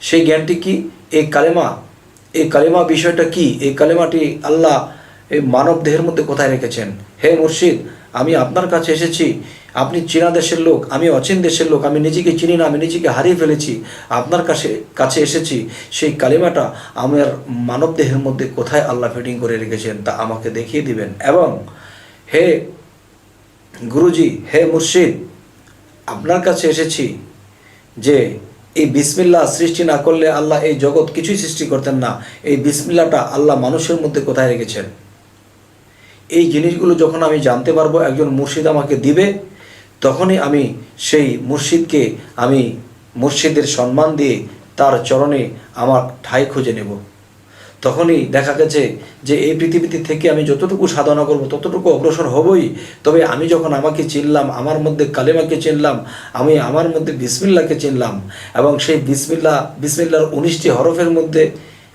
সেই জ্ঞানটি কি? এই কালেমা বিষয়টা কি? এই কালেমাটি আল্লাহ এই মানব দেহের মধ্যে কোথায় রেখেছেন? হে মুর্শিদ, আমি আপনার কাছে এসেছি, আপনি চীনা দেশের লোক, আমি অচীন দেশের লোক, আমি নিজেকে চিনি না, আমি নিজেকে হারিয়ে ফেলেছি, আপনার কাছে এসেছি, সেই কালিমাটা আমার মানব দেহের মধ্যে কোথায় আল্লাহ ফিটিং করে রেখেছেন তা আমাকে দেখিয়ে দিবেন। এবং হে গুরুজি, হে মুর্শিদ, আপনার কাছে এসেছি যে এই বিসমিল্লাহ সৃষ্টি না করলে আল্লাহ এই জগৎ কিছুই সৃষ্টি করতেন না। এই বিসমিল্লাহটা আল্লাহ মানুষের মধ্যে কোথায় রেখেছেন? এই জিনিসগুলো যখন আমি জানতে পারবো, একজন মুর্শিদ আমাকে দিবে, তখনই আমি সেই মুর্শিদকে আমি মুর্শিদের সম্মান দিয়ে তার চরণে আমার ঠাঁই খুঁজে নেব। তখনই দেখা গেছে যে এই পৃথিবীতে থেকে আমি যতটুকু সাধনা করব ততটুকু অগ্রসর হবই। তবে আমি যখন আমাকে চিনলাম, আমার মধ্যে কালেমাকে চিনলাম, আমি আমার মধ্যে বিসমিল্লাহকে চিনলাম, এবং সেই বিসমিল্লাহর 19টি হরফের মধ্যে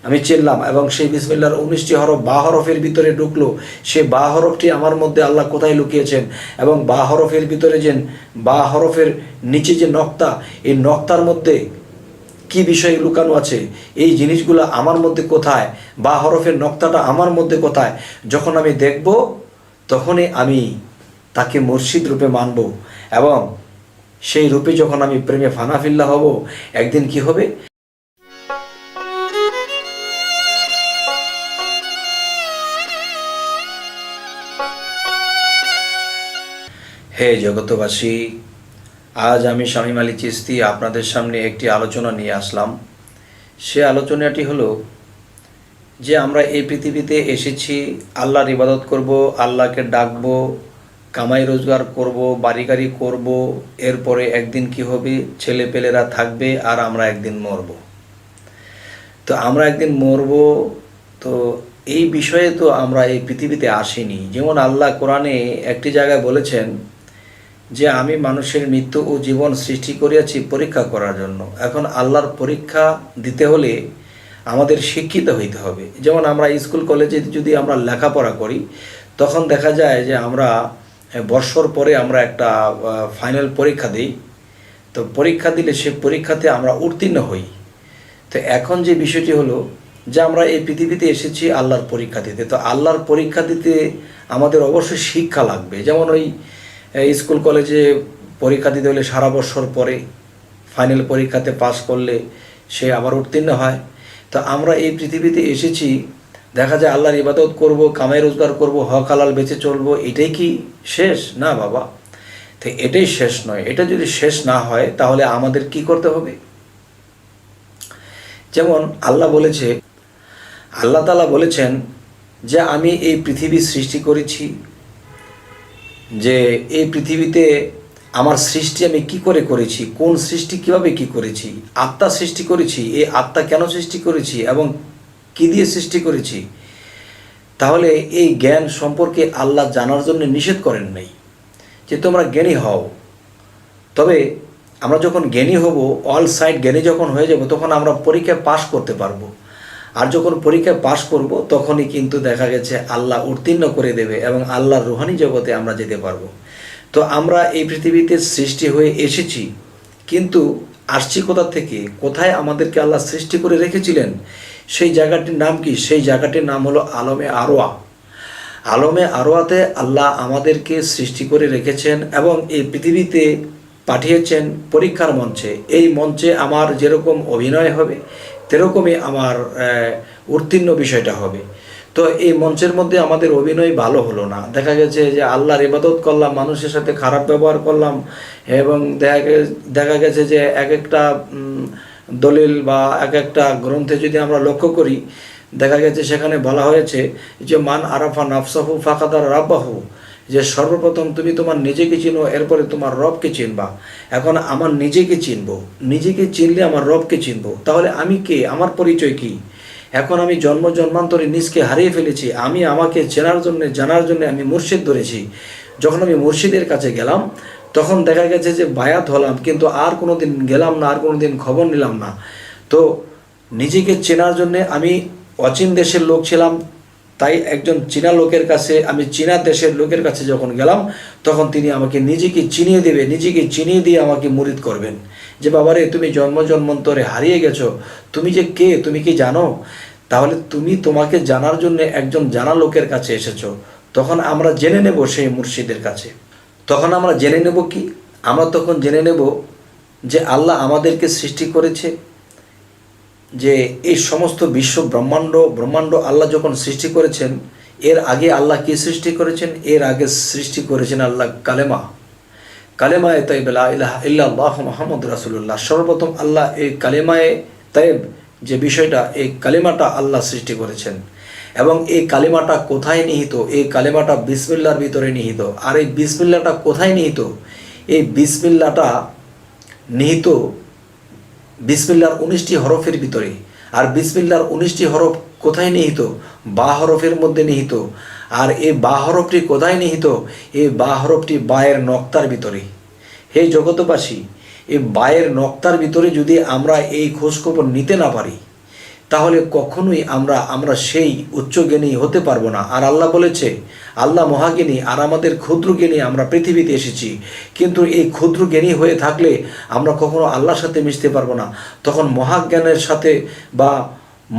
আমি চিনলাম, এবং সেই বিসমিল্লাহর 19টি হরফ বা হরফের ভিতরে ঢুকলো, সেই বা হরফটি আমার মধ্যে আল্লাহ কোথায় লুকিয়েছেন, এবং বা হরফের ভিতরে যে বা হরফের নিচে যে নক্তা, এই নক্তার মধ্যে কি বিষয় লুকানো আছে, এই জিনিসগুলো আমার মধ্যে কোথায়, বা হরফের নক্তাটা আমার মধ্যে কোথায়, যখন আমি দেখব তখনই আমি তাকে মুর্শিদ রূপে মানব। এবং সেই রূপে যখন আমি প্রেমে ফানাফিল্লা হব, একদিন কি হবে? হে জগতবাসী, আজ আমি শামীম আলী চিশতি আপনাদের সামনে একটি আলোচনা নিয়ে আসলাম। সে আলোচনাটি হলো যে আমরা এই পৃথিবীতে এসেছি আল্লাহর ইবাদত করব, আল্লাহকে ডাকব, কামাই রোজগার করব, বাড়ি গাড়ি করব, এরপরে একদিন কি হবে? ছেলেপেলেরা থাকবে আর আমরা একদিন মরব। তো আমরা একদিন মরব, তো এই বিষয়ে তো আমরা এই পৃথিবীতে আসিনি। যেমন আল্লাহ কোরআনে একটি জায়গায় বলেছেন যে আমি মানুষের মৃত্যু ও জীবন সৃষ্টি করিয়াছি পরীক্ষা করার জন্য। এখন আল্লাহর পরীক্ষা দিতে হলে আমাদের শিক্ষিত হইতে হবে। যেমন আমরা স্কুল কলেজে যদি আমরা লেখাপড়া করি, তখন দেখা যায় যে আমরা বর্ষর পরে আমরা একটা ফাইনাল পরীক্ষা দিই। তো পরীক্ষা দিলে সে পরীক্ষাতে আমরা উত্তীর্ণ হই। তো এখন যে বিষয়টি হলো যে আমরা এই পৃথিবীতে এসেছি আল্লাহর পরীক্ষা দিতে। তো আল্লাহর পরীক্ষা দিতে আমাদের অবশ্যই শিক্ষা লাগবে। যেমন ওই স্কুল কলেজে পরীক্ষা দিতে হলে সারা বছর পরে ফাইনাল পরীক্ষাতে পাস করলে সে আবার উত্তীর্ণ হয়। তো আমরা এই পৃথিবীতে এসেছি, দেখা যায় আল্লাহর ইবাদত করব, কামাই রোজগার করব, হক হালাল বেঁচে চলবো, এটাই কি শেষ? না বাবা, তো এটাই শেষ নয়। এটা যদি শেষ না হয় তাহলে আমাদের কি করতে হবে? যেমন আল্লাহ তাআলা বলেছেন যে আমি এই পৃথিবী সৃষ্টি করেছি, যে এই পৃথিবীতে আমার সৃষ্টি আমি কি করে করেছি, কোন সৃষ্টি কিভাবে কি করেছি, আত্মা সৃষ্টি করেছি, এই আত্মা কেন সৃষ্টি করেছি এবং কি দিয়ে সৃষ্টি করেছি। তাহলে এই জ্ঞান সম্পর্কে আল্লাহ জানার জন্য নিষেধ করেন নাই যে তোমরা জ্ঞানী হও। তবে আমরা যখন জ্ঞানী হব, অল সাইড জ্ঞানী যখন হয়ে যাব, তখন আমরা পরীক্ষায় পাশ করতে পারবো। আর যখন পরীক্ষায় পাশ করব তখনই কিন্তু দেখা গেছে আল্লাহ উত্তীর্ণ করে দেবে এবং আল্লাহর রুহানি জগতে আমরা যেতে পারবো। তো আমরা এই পৃথিবীতে সৃষ্টি হয়ে এসেছি, কিন্তু আসছি কোথা থেকে, কোথায় আমাদেরকে আল্লাহ সৃষ্টি করে রেখেছিলেন, সেই জায়গাটির নাম কি? সেই জায়গাটির নাম হলো আলমে আরওয়া। আলমে আরওয়াতে আল্লাহ আমাদেরকে সৃষ্টি করে রেখেছেন এবং এই পৃথিবীতে পাঠিয়েছেন পরীক্ষার মঞ্চে। এই মঞ্চে আমার যেরকম অভিনয় হবে সেরকমই আমার উত্তীর্ণ বিষয়টা হবে। তো এই মঞ্চের মধ্যে আমাদের অভিনয় ভালো হলো না, দেখা গেছে যে আল্লাহর ইবাদত করলাম, মানুষের সাথে খারাপ ব্যবহার করলাম, এবং দেখা গেছে যে এক একটা দলিল বা এক একটা গ্রন্থে যদি আমরা লক্ষ্য করি, দেখা গেছে সেখানে বলা হয়েছে যে মান আরাফা নাফসাহু ফাকাদার রাব্বাহু, যে সর্বপ্রথম তুমি তোমার নিজেকে চিনো, এরপরে তোমার রবকে চিনবা। এখন আমার নিজেকে চিনবো, নিজেকে চিনলে আমার রবকে চিনবো। তাহলে আমি কে? আমার পরিচয় কি? এখন আমি জন্মান্তরে নিজকে হারিয়ে ফেলেছি। আমি আমাকে চেনার জন্য, জানার জন্য আমি মুর্শিদ ধরেছি। যখন আমি মুর্শিদের কাছে গেলাম, তখন দেখা গেছে যে বায়াত হলাম, কিন্তু আর কোনো দিন গেলাম না, আর কোনো দিন খবর নিলাম না। তো নিজেকে চেনার জন্যে আমি অচিন দেশের লোক ছিলাম, তাই একজন চীনা লোকের কাছে, আমি চীনা দেশের লোকের কাছে যখন গেলাম, তখন তিনি আমাকে নিজেকে চিনিয়ে দেবে, নিজেকে চিনিয়ে দিয়ে আমাকে মুরিদ করবেন যে বাবারে তুমি জন্মান্তরে হারিয়ে গেছো, তুমি যে কে, তুমি কি জানো? তাহলে তোমাকে জানার জন্য একজন জানা লোকের কাছে এসেছো। তখন আমরা জেনে নেব সেই মুর্শিদের কাছে। তখন আমরা জেনে নেব কি? আমরা তখন জেনে নেব যে আল্লাহ আমাদেরকে সৃষ্টি করেছে, যে এই সমস্ত বিশ্ব ব্রহ্মাণ্ড আল্লাহ যখন সৃষ্টি করেছেন, এর আগে আল্লাহ কি সৃষ্টি করেছেন? এর আগে সৃষ্টি করেছেন আল্লাহ কালেমায়ে তাইব লা ইলাহা ইল্লাল্লাহু মুহাম্মাদুর রাসূলুল্লাহ। সর্বপ্রথম আল্লাহ এই কালেমায়ে তাইব যে বিষয়টা, এই কালেমাটা আল্লাহ সৃষ্টি করেছেন। এবং এই কালেমাটা কোথায় নিহিত? এই কালেমাটা বিসমিল্লাহর ভিতরে নিহিত। আর এই বিসমিল্লাহটা কোথায় নিহিত? এই বিসমিল্লাহটা নিহিত বিসমিল্লাহর 19টি হরফের ভিতরে। আর বিসমিল্লাহর 19টি হরফ কোথায় নিহিত? বা হরফের মধ্যে নিহিত। আর এই বা হরফটি কোথায় নিহিত? এই বা হরফটি বায়ের নক্তার ভিতরে। হে জগতবাসী, এই বায়ের নক্তার ভিতরে যদি আমরা এই খোঁজখবর নিতে না পারি, তাহলে কখনোই আমরা সেই উচ্চ জ্ঞানী হতে পারবো না। আর আল্লাহ বলেছে, আল্লাহ মহাজ্ঞানী, আর আমাদের ক্ষুদ্র জ্ঞানী আমরা পৃথিবীতে এসেছি। কিন্তু এই ক্ষুদ্র জ্ঞানী হয়ে থাকলে আমরা কখনো আল্লাহর সাথে মিশতে পারবো না। তখন মহাজ্ঞানের সাথে বা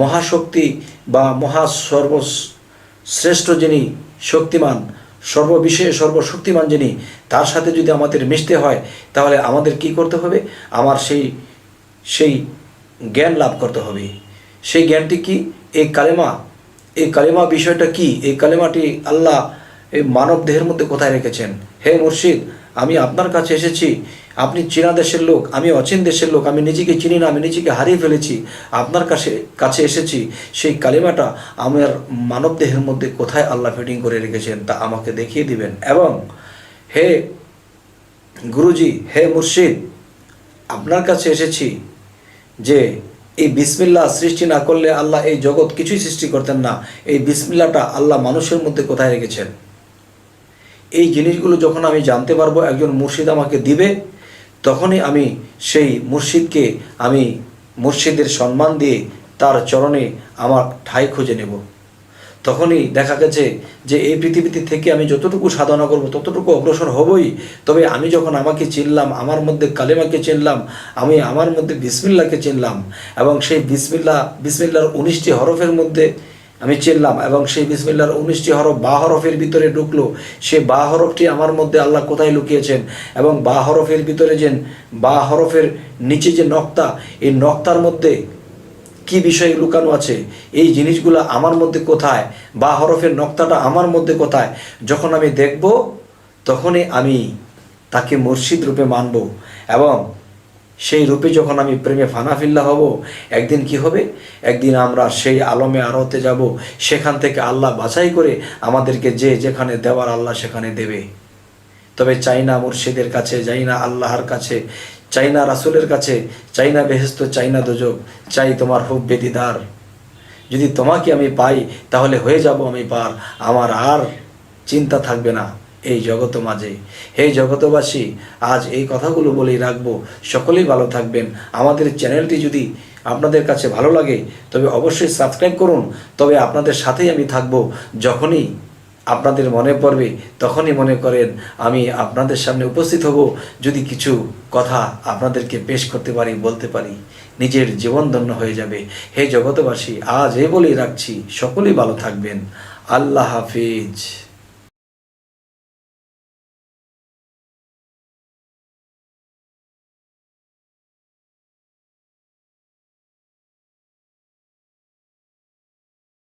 মহাশক্তি বা সর্বশ্রেষ্ঠ যিনি শক্তিমান, সর্ববিষয়ে সর্বশক্তিমান যিনি, তার সাথে যদি আমাদের মিশতে হয়, তাহলে আমাদের কি করতে হবে? আমার সেই জ্ঞান লাভ করতে হবে। সেই জ্ঞানটি কি? এই কালেমা বিষয়টা কি? এই কালেমাটি আল্লাহ এই মানব দেহের মধ্যে কোথায় রেখেছেন? হে মুর্শিদ, আমি আপনার কাছে এসেছি, আপনি চীনা দেশের লোক, আমি অচীন দেশের লোক, আমি নিজেকে চিনি না, আমি নিজেকে হারিয়ে ফেলেছি, আপনার কাছে এসেছি। সেই কালেমাটা আমার মানব দেহের মধ্যে কোথায় আল্লাহ ফিটিং করে রেখেছেন তা আমাকে দেখিয়ে দিবেন। এবং হে গুরুজি, হে মুর্শিদ, আপনার কাছে এসেছি যে এই বিসমিল্লাহ সৃষ্টি না করলে আল্লাহ এই জগৎ কিছুই সৃষ্টি করতেন না। এই বিসমিল্লাহটা আল্লাহ মানুষের মধ্যে কোথায় রেখেছেন? এই জিনিসগুলো যখন আমি জানতে পারবো, একজন মুর্শিদ আমাকে দিবে, তখনই আমি সেই মুর্শিদকে, আমি মুর্শিদের সম্মান দিয়ে তার চরণে আমার ঠাঁই খুঁজে নেব। তখনই দেখা গেছে যে এই পৃথিবীতে থেকে আমি যতটুকু সাধনা করব ততটুকু অগ্রসর হবই। তবে আমি যখন আমাকে চিনলাম, আমার মধ্যে কালেমাকে চিনলাম, আমি আমার মধ্যে বিসমিল্লাহকে চিনলাম, এবং সেই বিসমিল্লাহর 19টি হরফের মধ্যে আমি চিনলাম, এবং সেই বিসমিল্লাহর 19টি হরফ বা হরফের ভিতরে ঢুকলো। সে বা হরফটি আমার মধ্যে আল্লাহ কোথায় লুকিয়েছেন, এবং বা হরফের ভিতরে যে বা হরফের নিচে যে নক্তা, এই নক্তার মধ্যে কি বিষয় লুকানো আছে, এই জিনিসগুলো আমার মধ্যে কোথায়, বা হরফের নক্তাটা আমার মধ্যে কোথায়, যখন আমি দেখব, তখনই আমি তাকে মুর্শিদ রূপে মানব। এবং সেই রূপে যখন আমি প্রেমে ফানাফিল্লা হব, একদিন কি হবে? একদিন আমরা সেই আলমে আরতে যাব। সেখান থেকে আল্লাহ বাছাই করে আমাদেরকে যেখানে দেওয়ার আল্লাহ সেখানে দেবে। তবে চাই না মুর্শিদের কাছে, চাই না আল্লাহর কাছে, চাই না রাসূলের কাছে, চাই না বেহেশত, চাই না দোজখ, চাই তোমার হুব্বে দিদার। যদি তোমাকে আমি পাই, তাহলে হয়ে যাব আমি পার, আমার আর চিন্তা থাকবে না এই জগত মাঝে। হে জগতবাসী, আজ এই কথাগুলো বলেই রাখবো। সকলেই ভালো থাকবেন। আমাদের চ্যানেলটি যদি আপনাদের কাছে ভালো লাগে, তবে অবশ্যই সাবস্ক্রাইব করুন। তবে আপনাদের সাথেই আমি থাকবো। যখনই আপনাদের মনে পড়বে, তখনই মনে করেন আমি আপনাদের সামনে উপস্থিত হব। যদি কিছু কথা আপনাদেরকে পেশ করতে পারি, বলতে পারি, নিজের জীবন ধন্য হয়ে যাবে। হে জগতবাসী, আজ এই বলেই রাখছি, সকলেই ভালো থাকবেন। আল্লাহ হাফিজ।